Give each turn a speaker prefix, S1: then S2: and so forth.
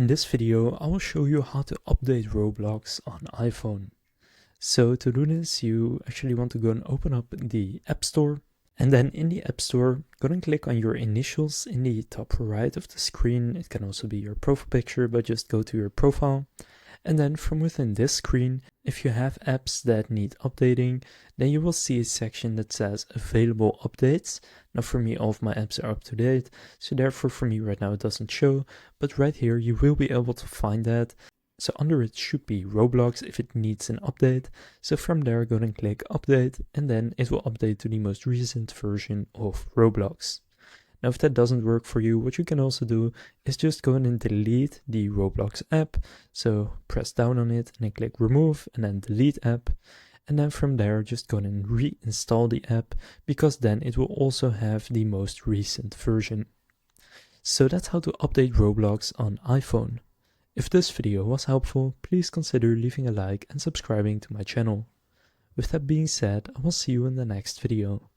S1: In this video, I will show you how to update Roblox on iPhone. So to do this, you actually want to go and open up the App Store. And then in the App Store, go and click on your initials in the top right of the screen. It can also be your profile picture, but just go to your profile. And then from within this screen, if you have apps that need updating, then you will see a section that says available updates. Now for me, all of my apps are up to date, so therefore for me right now it doesn't show, but right here you will be able to find that. So under it should be Roblox if it needs an update. So from there, go and click update, and then it will update to the most recent version of Roblox. Now, if that doesn't work for you, what you can also do is just go in and delete the Roblox app. So press down on it and then click remove and then delete app. And then from there, just go in and reinstall the app, because then it will also have the most recent version. So that's how to update Roblox on iPhone. If this video was helpful, please consider leaving a like and subscribing to my channel. With that being said, I will see you in the next video.